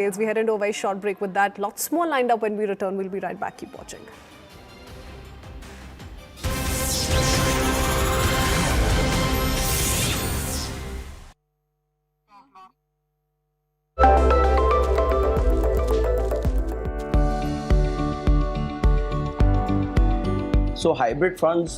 We head into a very short break with that. Lots more lined up when we return. We'll be right back. Keep watching. So hybrid funds,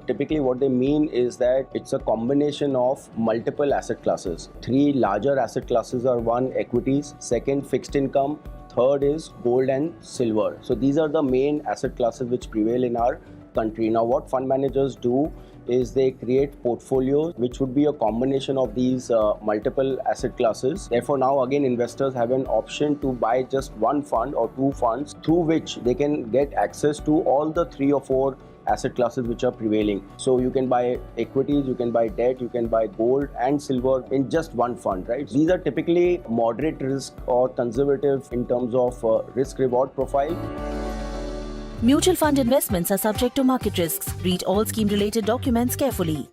typically what they mean is that it's a combination of multiple asset classes. Three larger asset classes are: one, equities; second, fixed income; third is gold and silver. So these are the main asset classes which prevail in our country. Now what fund managers do is they create portfolios which would be a combination of these multiple asset classes. Therefore now again investors have an option to buy just one fund or two funds through which they can get access to all the three or four asset classes which are prevailing. So you can buy equities, you can buy debt, you can buy gold and silver in just one fund, right? These are typically moderate risk or conservative in terms of risk reward profile. Mutual fund investments are subject to market risks. Read all scheme-related documents carefully.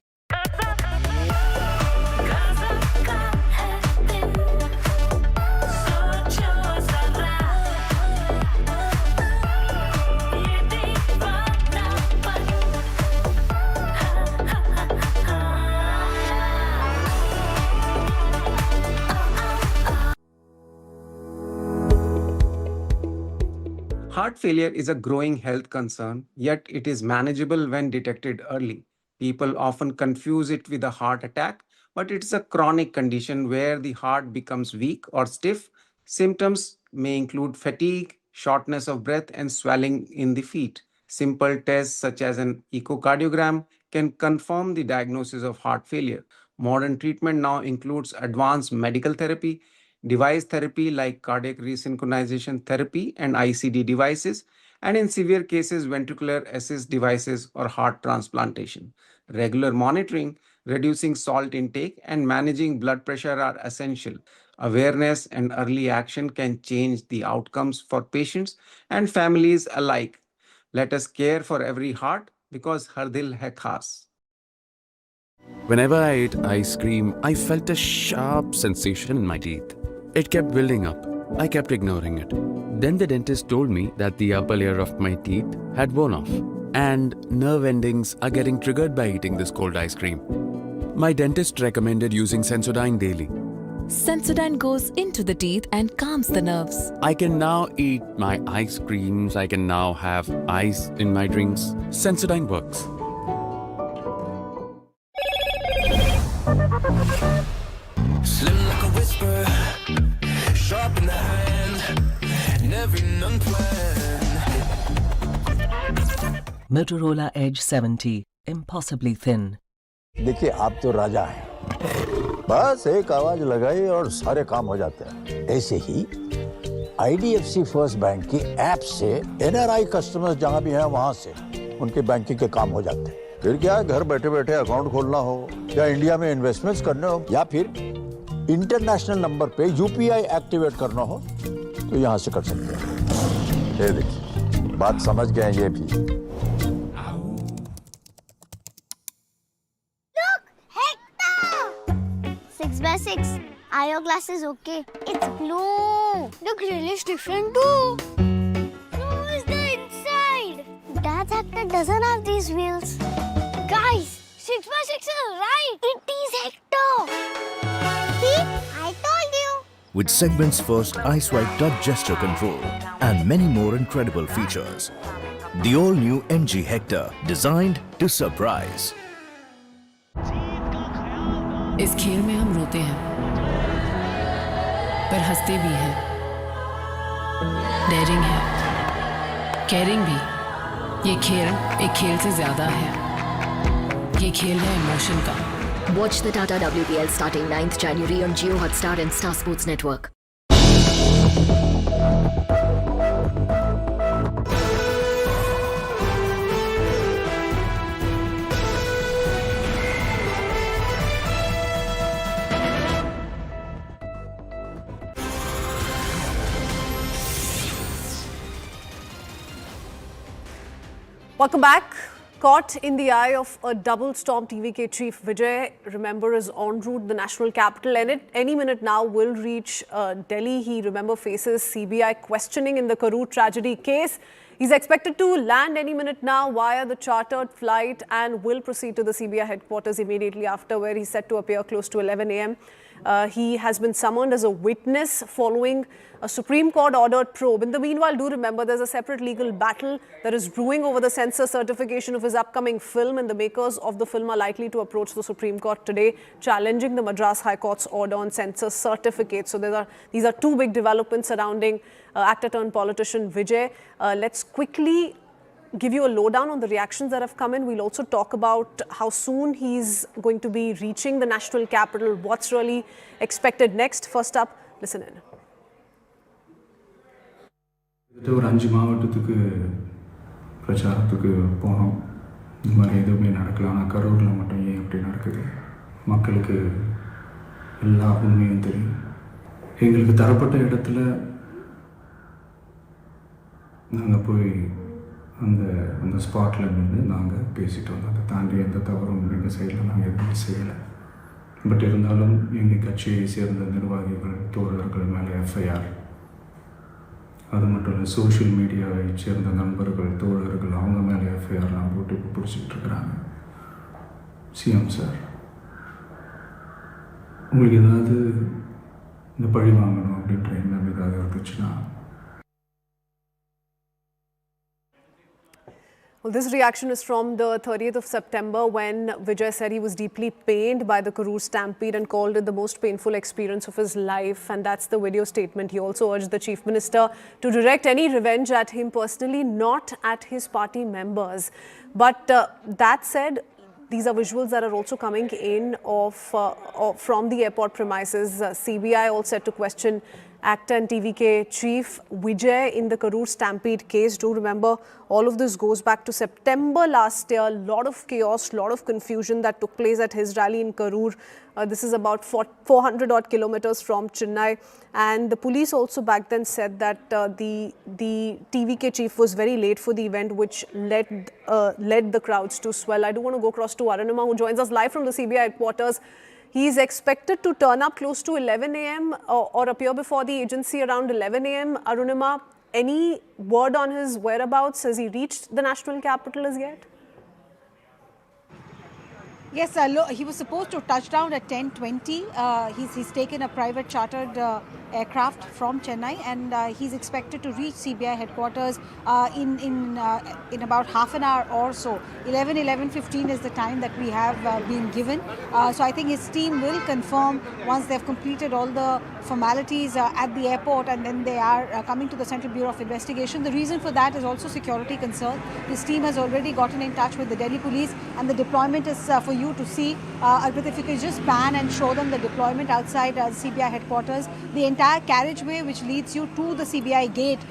Heart failure is a growing health concern, yet it is manageable when detected early. People often confuse it with a heart attack, but it's a chronic condition where the heart becomes weak or stiff. Symptoms may include fatigue, shortness of breath, and swelling in the feet. Simple tests such as an echocardiogram can confirm the diagnosis of heart failure. Modern treatment now includes advanced medical therapy, device therapy like cardiac resynchronization therapy and ICD devices, and in severe cases, ventricular assist devices or heart transplantation. Regular monitoring, reducing salt intake, and managing blood pressure are essential. Awareness and early action can change the outcomes for patients and families alike. Let us care for every heart because har dil hai khas. Whenever I ate ice cream, I felt a sharp sensation in my teeth. It kept building up. I kept ignoring it. Then the dentist told me that the upper layer of my teeth had worn off, and nerve endings are getting triggered by eating this cold ice cream. My dentist recommended using Sensodyne daily. Sensodyne goes into the teeth and calms the nerves. I can now eat my ice creams. I can now have ice in my drinks. Sensodyne works. Slim like a whisper, sharp in the hand, never unplanned. Motorola Edge 70, impossibly thin. देखिए आप तो राजा हैं, बस एक आवाज लगाई और सारे काम हो जाते हैं। ऐसे ही IDFC फर्स्ट बैंक की ऐप से NRI कस्टमर्स जहां भी हैं वहां से उनके बैंकिंग के काम हो जाते हैं। फिर क्या, घर बैठे बैठे अकाउंट खोलना हो या इंडिया में इन्वेस्टमेंट्स करने हो या फिर इंटरनेशनल नंबर पे UPI एक्टिवेट करना हो तो यहाँ से कर सकते हैं। ये देखिए, बात समझ गए ये भी। Look, Hector! 6x6. Are your glasses okay? It's blue. The grill is different too. So is the inside. Dad's Hector doesn't have these wheels. Guys, 6x6 is right. It is Hector. See, I told you. With segment's first iSwipe touch gesture control and many more incredible features. The all-new MG Hector, designed to surprise. इस खेल में हम रोते हैं, पर हंसते भी हैं। डेयरिंग है, केयरिंग भी। ये खेल एक खेल से ज्यादा है। ये खेल है इमोशन का। Watch the Tata WPL starting 9th January on Jio Hotstar and Star Sports Network. Welcome back. Caught in the eye of a double storm, TVK chief Vijay, remember, is en route the national capital, and any minute now will reach Delhi. He, remember, faces CBI questioning in the Karur tragedy case. He's expected to land any minute now via the chartered flight and will proceed to the CBI headquarters immediately after, where he's set to appear close to 11 a.m. He has been summoned as a witness following a Supreme Court ordered probe. In the meanwhile, do remember, there's a separate legal battle that is brewing over the censor certification of his upcoming film, and the makers of the film are likely to approach the Supreme Court today, challenging the Madras High Court's order on censor certificate. So these are two big developments surrounding actor-turned-politician Vijay. Let's quickly give you a lowdown on the reactions that have come in. We'll also talk about how soon he's going to be reaching the national capital, what's really expected next. First up, listen in. ஒரு 5 மாவட்டத்துக்கு பிரச்சாரத்துக்கு போனோம். இந்த மாதிரி எதுவுமே நடக்கல. ஆனால் கரூரில் மட்டும் ஏன் இப்படி நடக்குது? மக்களுக்கு எல்லா உண்மையும் தெரியும். எங்களுக்கு தரப்பட்ட இடத்துல நாங்கள் போய் அந்த ஸ்பாட்டில் நின்று நாங்கள் பேசிட்டு வந்தோம். அதை தாண்டி எந்த தவறும் எங்கள் சைடில் நாங்கள் எதுவும் செய்யலை. பட் இருந்தாலும் எங்கள் கட்சியை சேர்ந்த நிர்வாகிகள், தோழர்கள் மேலே எஃப்ஐஆர், அது மட்டும் இல்லை, சோஷியல் மீடியாவை சேர்ந்த நண்பர்கள், தோழர்கள், அவங்க மேலே எஃப்ஐஆர்லாம் போட்டு இப்போ பிடிச்சிக்கிட்டு இருக்கிறாங்க. சிஎம் சார், உங்களுக்கு ஏதாவது இந்த பழி வாங்கணும் அப்படின்ற எண்ணம் ஏதாவது இருந்துச்சுன்னா? Well, this reaction is from the 30th of September, when Vijay said he was deeply pained by the Karur Stampede and called it the most painful experience of his life. And that's the video statement. He also urged the Chief Minister to direct any revenge at him personally, not at his party members. But that said, these are visuals that are also coming in from the airport premises. CBI all set to question actor and TVK chief Vijay in the Karur Stampede case. Do remember, all of this goes back to September last year. A lot of chaos, a lot of confusion that took place at his rally in Karur. This is about 400 odd kilometers from Chennai. And the police also back then said that the TVK chief was very late for the event, which led the crowds to swell. I do want to go across to Arunima, who joins us live from the CBI headquarters. He is expected to turn up close to 11 a.m. or appear before the agency around 11 a.m. Arunima, any word on his whereabouts? Has he reached the national capital as yet? Yes, he was supposed to touch down at 10:20. He's taken a private chartered aircraft from Chennai, and he's expected to reach CBI headquarters in about half an hour or so. 11:15 is the time that we have been given. So I think his team will confirm once they've completed all the formalities at the airport, and then they are coming to the Central Bureau of Investigation. The reason for that is also security concern. His team has already gotten in touch with the Delhi police, and the deployment is for you to see. But if you could just pan and show them the deployment outside CBI headquarters. The entire carriageway which leads you to the CBI gate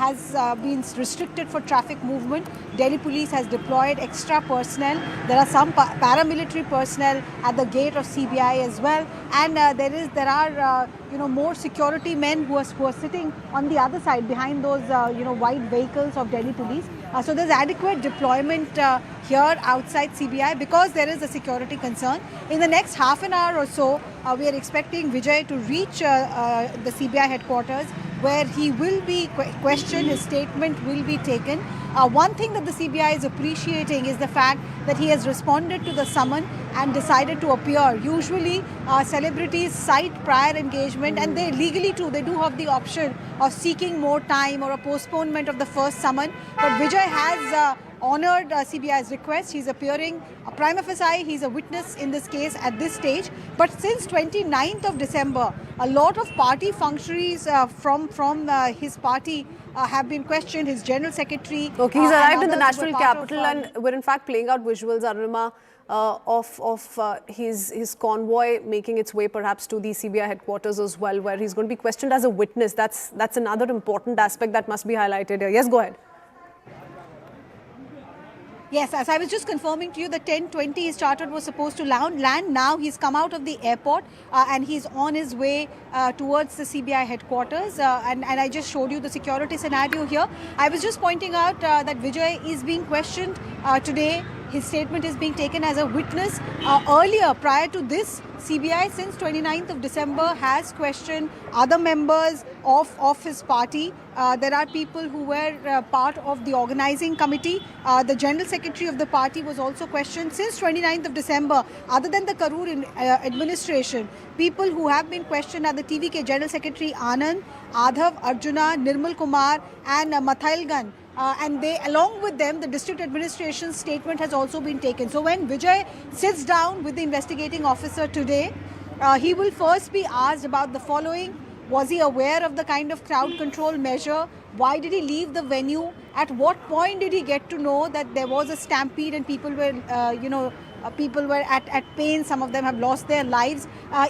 has been restricted for traffic movement. Delhi police has deployed extra personnel. There are some paramilitary personnel at the gate of CBI as well, and there are more security men who are sitting on the other side behind those white vehicles of Delhi police. So there's adequate deployment here outside CBI because there is a security concern. In the next half an hour or so, we are expecting Vijay to reach the CBI headquarters, where he will be questioned, his statement will be taken. One thing that the CBI is appreciating is the fact that he has responded to the summon and decided to appear. Usually celebrities cite prior engagement, and they legally too, they do have the option of seeking more time or a postponement of the first summon. But Vijay has honoured CBI's request. He's appearing prima facie. He's a witness in this case at this stage. But since 29th of December, a lot of party functionaries from his party have been questioned. His general secretary. Okay, he's arrived in the national capital, and we're in fact playing out visuals, Arunima, of his convoy making its way perhaps to the CBI headquarters as well, where he's going to be questioned as a witness. That's another important aspect that must be highlighted here. Yes, go ahead. Yes, as I was just confirming to you, the 10:20 his charter was supposed to land. Now he's come out of the airport and he's on his way towards the CBI headquarters. And I just showed you the security scenario here. I was just pointing out that Vijay is being questioned today. His statement is being taken as a witness. Earlier, prior to this, CBI since 29th of December has questioned other members of his party. There are people who were part of the organizing committee. The general secretary of the party was also questioned since 29th of December. Other than the Karur administration, people who have been questioned are the TVK General Secretary Anand, Adhav, Arjuna, Nirmal Kumar and Mathailgan. And they, along with them, the district administration's statement has also been taken. So when Vijay sits down with the investigating officer today, he will first be asked about the following. Was he aware of the kind of crowd control measure? Why did he leave the venue? At what point did he get to know that there was a stampede and people were, people were at pain? Some of them have lost their lives.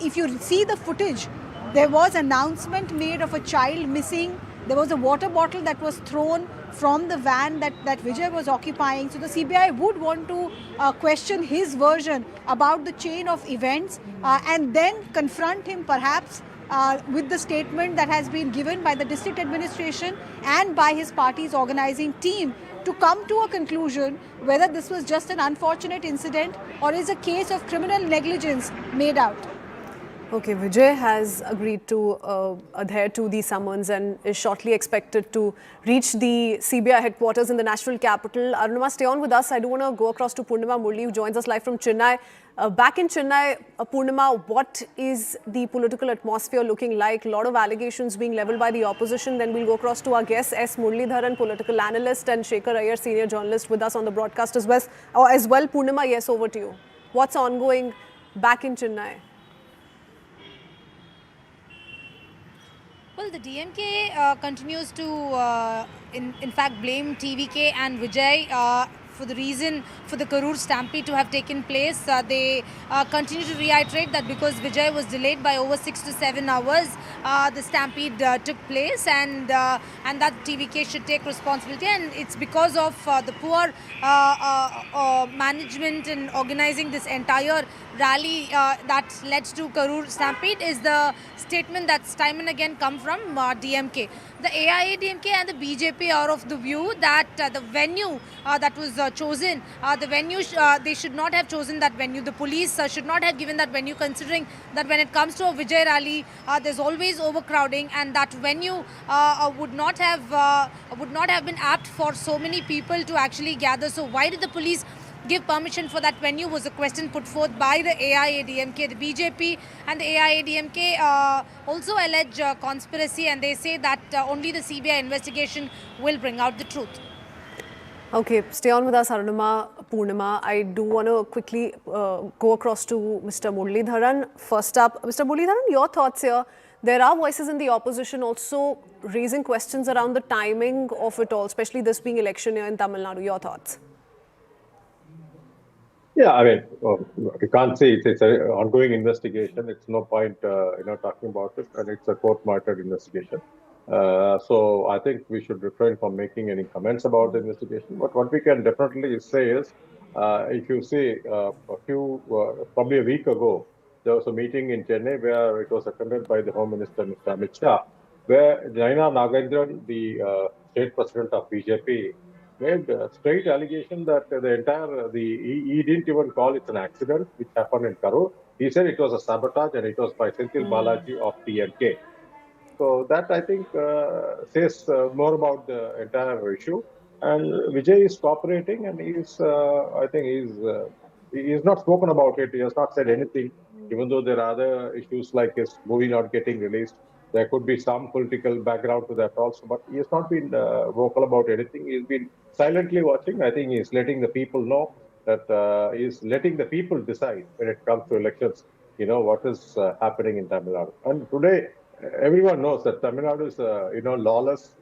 If you see the footage, there was an announcement made of a child missing. There was a water bottle that was thrown from the van that Vijay was occupying. So the CBI would want to question his version about the chain of events and then confront him perhaps with the statement that has been given by the district administration and by his party's organizing team to come to a conclusion whether this was just an unfortunate incident or is a case of criminal negligence made out. Okay, Vijay has agreed to adhere to the summons and is shortly expected to reach the CBI headquarters in the national capital. Arunima, stay on with us. I do want to go across to Purnima Murli, who joins us live from Chennai. Back in Chennai, Purnima, what is the political atmosphere looking like? A lot of allegations being leveled by the opposition. Then we'll go across to our guest, S. Muralidharan, political analyst, and Shekhar Iyer, senior journalist, with us on the broadcast as well. Purnima, yes, over to you. What's ongoing back in Chennai? Well, the DMK continues to, in fact, blame TVK and Vijay for the reason for the Karur Stampede to have taken place. They continue to reiterate that because Vijay was delayed by over 6 to 7 hours, the stampede took place, and that TVK should take responsibility. And it's because of the poor management in organizing this entire rally that led to Karur Stampede is the statement that's time and again come from DMK. The AIADMK and the BJP are of the view that the venue that was chosen, the venue, they should not have chosen that venue. The police should not have given that venue, considering that when it comes to a Vijay rally, there's always overcrowding, and that venue would not have been apt for so many people to actually gather. So why did the police give permission for that venue, was a question put forth by the AIADMK. The BJP and the AIADMK also allege conspiracy, and they say that only the CBI investigation will bring out the truth. Okay, stay on with us, Arunima. Purnima, I do want to quickly go across to Mr. Muralidharan. First up, Mr. Muralidharan, your thoughts here. There are voices in the opposition also raising questions around the timing of it all, especially this being election year in Tamil Nadu. Your thoughts? Yeah, I mean, we can't say it's an ongoing investigation. It's no point, talking about it, and it's a court-martialed investigation. So I think we should refrain from making any comments about the investigation. But what we can definitely say is, if you see probably a week ago, there was a meeting in Chennai where it was attended by the Home Minister, Mr. Amit Shah, where Jaina Nagendran, the state president of BJP, made a straight allegation that he didn't even call it an accident which happened in Karur. He said it was a sabotage and it was by Senthil Balaji of TMK. So that, I think, says more about the entire issue. And Vijay is cooperating, and he's not spoken about it. He has not said anything, even though there are other issues like his movie not getting released. There could be some political background to that also, but he has not been vocal about anything. He's been silently watching. I think he's letting the people know that he's letting the people decide when it comes to elections, what is happening in Tamil Nadu. And today, everyone knows that Tamil Nadu is a, lawless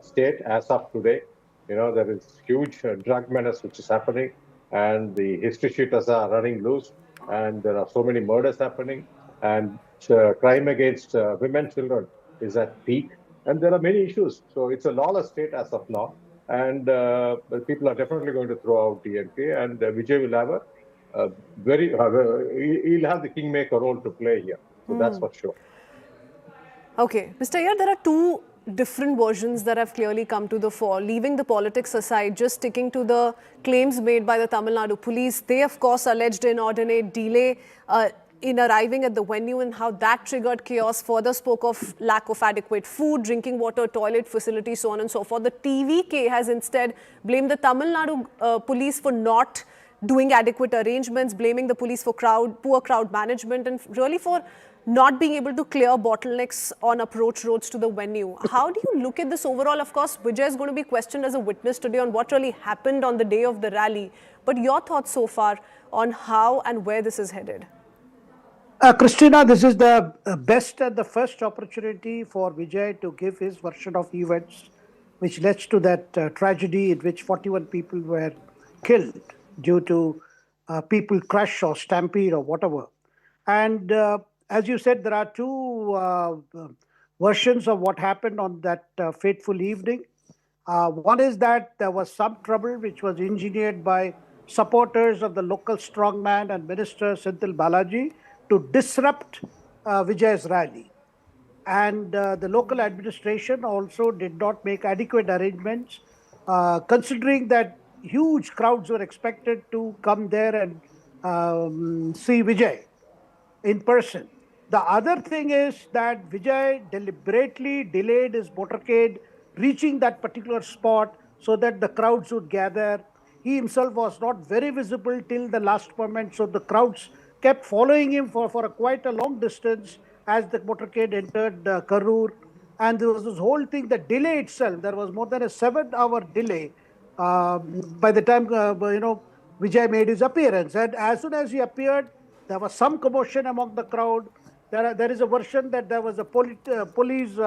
state as of today. There is huge drug menace which is happening, and the history sheeters are running loose, and there are so many murders happening, and crime against women, children is at peak, and there are many issues. So it's a lawless state as of now, and people are definitely going to throw out DMK, and Vijay will have he'll have the kingmaker role to play here. So that's for sure. Okay, Mr. Iyer, there are two different versions that have clearly come to the fore. Leaving the politics aside, just sticking to the claims made by the Tamil Nadu police, they of course alleged inordinate delay in arriving at the venue and how that triggered chaos, further spoke of lack of adequate food, drinking water, toilet facilities, so on and so forth. The TVK has instead blamed the Tamil Nadu police for not doing adequate arrangements, blaming the police for poor crowd management, and really for not being able to clear bottlenecks on approach roads to the venue. How do you look at this overall? Of course, Vijay is going to be questioned as a witness today on what really happened on the day of the rally. But your thoughts so far on how and where this is headed? Christina, this is the best and the first opportunity for Vijay to give his version of events, which led to that tragedy in which 41 people were killed due to people crush or stampede or whatever. And as you said, there are two versions of what happened on that fateful evening. One is that there was some trouble which was engineered by supporters of the local strongman and minister Senthil Balaji to disrupt Vijay's rally. And the local administration also did not make adequate arrangements, considering that huge crowds were expected to come there and see Vijay in person. The other thing is that Vijay deliberately delayed his motorcade reaching that particular spot so that the crowds would gather. He himself was not very visible till the last moment, so the crowds kept following him for quite a long distance as the motorcade entered Karur. And there was this whole thing, the delay itself, there was more than a 7-hour delay by the time Vijay made his appearance. And as soon as he appeared, there was some commotion among the crowd. There is a version that there was a police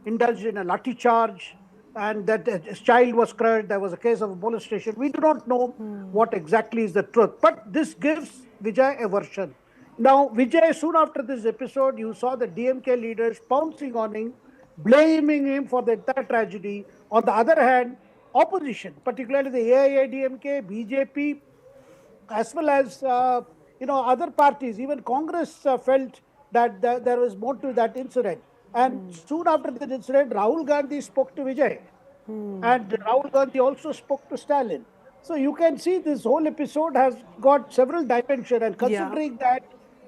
indulged in a lathi charge, and that a child was crushed. There was a case of a molestation. We do not know what exactly is the truth, but this gives Vijay a version. Now, Vijay, soon after this episode, you saw the DMK leaders pouncing on him, blaming him for the entire tragedy. On the other hand, opposition, particularly the AIADMK, BJP, as well as other parties, even Congress felt that there was more to that incident. And soon after that incident, Rahul Gandhi spoke to Vijay. And Rahul Gandhi also spoke to Stalin. So you can see this whole episode has got several dimensions. And considering that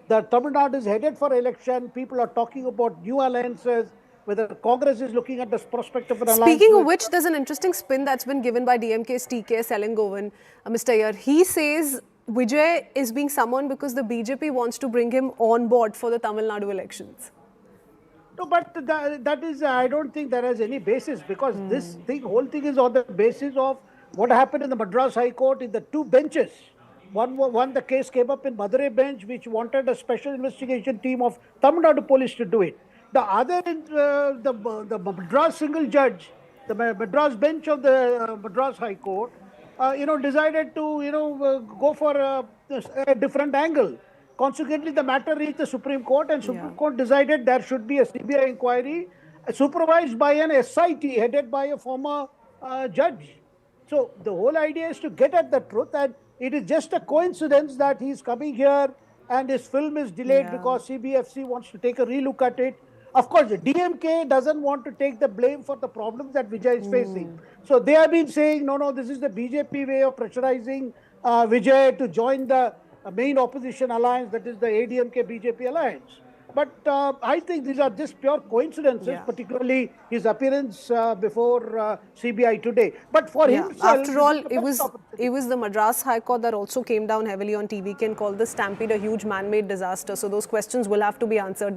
the Tamil Nadu is headed for election, people are talking about new alliances, whether Congress is looking at the prospect of an alliance. Speaking of which, there's an interesting spin that's been given by DMK's TK Selangovan, Mr. Iyer. He says Vijay is being summoned because the BJP wants to bring him on board for the Tamil Nadu elections. No, but that is, I don't think there is any basis, because this whole thing is on the basis of what happened in the Madras High Court in the two benches. One, the case came up in Madurai bench, which wanted a special investigation team of Tamil Nadu police to do it. The other is the Madras single judge, the Madras bench of the Madras High Court, decided to, go for a different angle. Consequently, the matter reached the Supreme Court, and Supreme Court decided there should be a CBI inquiry supervised by an SIT headed by a former judge. So the whole idea is to get at the truth, and it is just a coincidence that he's coming here and his film is delayed because CBFC wants to take a relook at it. Of course, the DMK doesn't want to take the blame for the problems that Vijay is facing. So they have been saying, no, this is the BJP way of pressurizing Vijay to join the main opposition alliance, that is the ADMK-BJP alliance. But I think these are just pure coincidences, particularly his appearance before CBI today. But for himself... After all, it was the Madras High Court that also came down heavily on TVK and called the Stampede a huge man-made disaster. So those questions will have to be answered. But